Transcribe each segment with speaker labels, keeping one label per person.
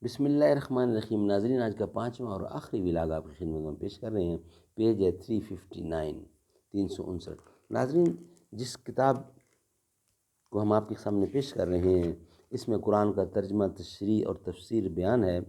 Speaker 1: بسم اللہ الرحمن الرحیم۔ ناظرین، آج کا 5واں اور آخری ولاگ آپ کی خدمت میں پیش کر رہے ہیں۔ پیج ہے 359 359۔ ناظرین، جس کتاب کو ہم آپ کے سامنے پیش کر رہے ہیں اس میں قرآن کا ترجمہ، تشریح اور تفسیر بیان ہے،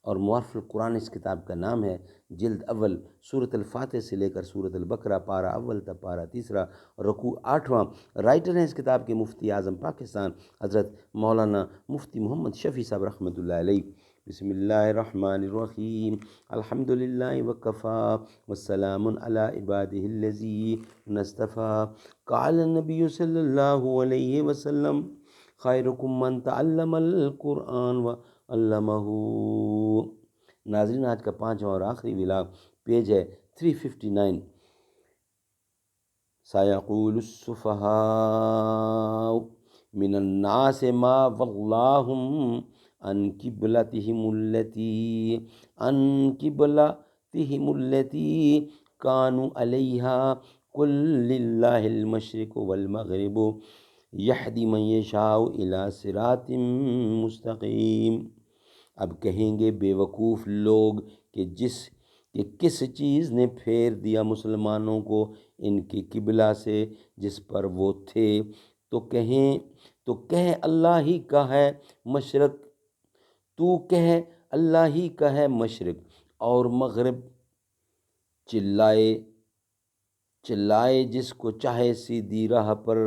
Speaker 1: اور موافق القرآن اس کتاب کا نام ہے۔ جلد اول، سورۃ الفاتح سے لے کر سورۃ البقرہ، پارہ اول تا پارہ تیسرا، رکوع 8واں۔ رائٹر ہیں اس کتاب کے مفتی اعظم پاکستان حضرت مولانا مفتی محمد شفیع صاحب رحمۃ اللہ علیہ۔ بسم اللہ الرحمن الرحیم۔ الحمد للہ وکفا والسلام علی عبادہ الذین اصطفیٰ۔ قال النبی صلی اللہ علیہ وسلم خیرکم من تعلم القرآن وعلمہ۔ ناظرین، آج کا 5واں اور آخری ولاگ پیج ہے 359۔ سیقول السفہاء من الناس ما ولاہم عن قبلتہم التي كانوا علیہا قل للہ المشرق والمغرب یہدی من یشاء الی صراط مستقیم۔ اب کہیں گے بے وقوف لوگ کہ کس چیز نے پھیر دیا مسلمانوں کو ان کی قبلہ سے جس پر وہ تھے، تو کہہ اللہ ہی کا ہے مشرق، تو کہہ اللہ ہی کا ہے مشرق اور مغرب، چلائے جس کو چاہے سیدھی راہ پر۔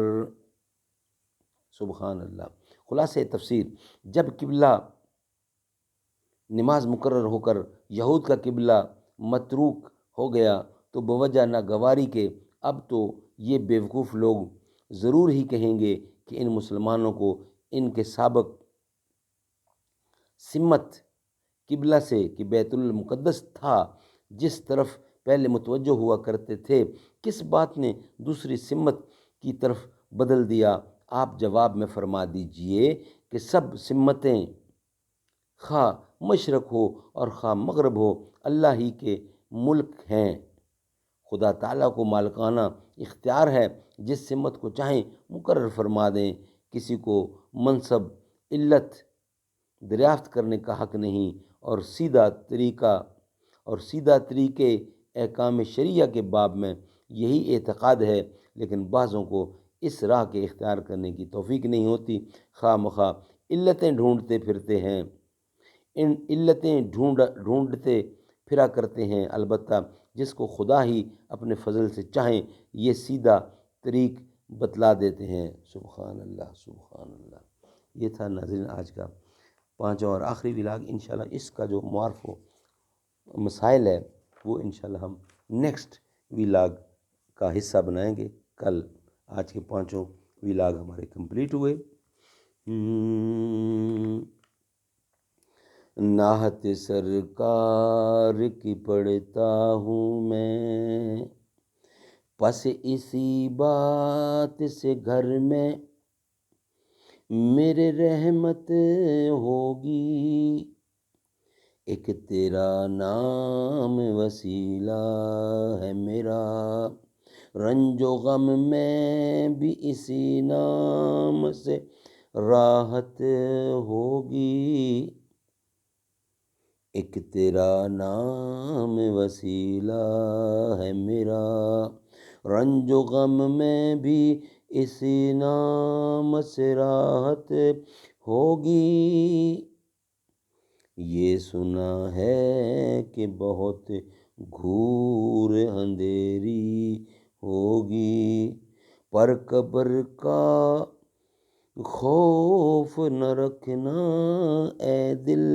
Speaker 1: سبحان اللہ۔ خلاصہ تفسیر، جب قبلہ نماز مقرر ہو کر یہود کا قبلہ متروک ہو گیا تو بوجہ ناگواری کے اب تو یہ بیوقوف لوگ ضرور ہی کہیں گے کہ ان مسلمانوں کو ان کے سابق سمت قبلہ سے کہ بیت المقدس تھا جس طرف پہلے متوجہ ہوا کرتے تھے، کس بات نے دوسری سمت کی طرف بدل دیا؟ آپ جواب میں فرما دیجئے کہ سب سمتیں خواہ مشرق ہو اور خواہ مغرب ہو اللہ ہی کے ملک ہیں۔ خدا تعالیٰ کو مالکانہ اختیار ہے، جس سمت کو چاہیں مقرر فرما دیں، کسی کو منصب علت دریافت کرنے کا حق نہیں، اور سیدھا طریقے احکام شریعہ کے باب میں یہی اعتقاد ہے، لیکن بعضوں کو اس راہ کے اختیار کرنے کی توفیق نہیں ہوتی، خواہ مخواہ علتیں ڈھونڈتے پھرتے ہیں، ان علتیں ڈھونڈتے پھرا کرتے ہیں۔ البتہ جس کو خدا ہی اپنے فضل سے چاہیں یہ سیدھا طریق بتلا دیتے ہیں۔ سبحان اللہ، سبحان اللہ۔ یہ تھا ناظرین آج کا 5واں اور آخری ولاگ۔ انشاءاللہ اس کا جو معارف و مسائل ہے وہ انشاءاللہ ہم نیکسٹ ولاگ کا حصہ بنائیں گے کل۔ آج کے 5 ولاگ ہمارے کمپلیٹ ہوئے۔ نعت سرکار کی پڑھتا ہوں میں، پس اسی بات سے گھر میں میرے رحمت ہوگی، ایک تیرا نام وسیلہ ہے میرا، رنج و غم میں بھی اسی نام سے راحت ہوگی، ایک تیرا نام وسیلہ ہے میرا، رنج و غم میں بھی اسی نام سے راحت ہوگی، یہ سنا ہے کہ بہت گھور اندھیری ہوگی، پر قبر کا خوف نہ رکھنا اے دل،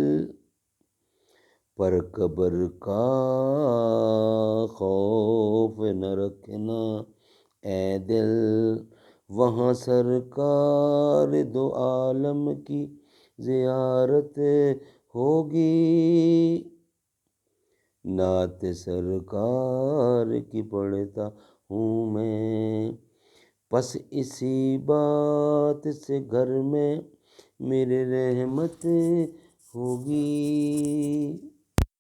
Speaker 1: پر قبر کا خوف نہ رکھنا اے دل، وہاں سرکار دو عالم کی زیارت ہوگی، نعت سرکار کی پڑھتا ہوں میں، پس اسی بات سے گھر میں میرے رحمت ہوگی۔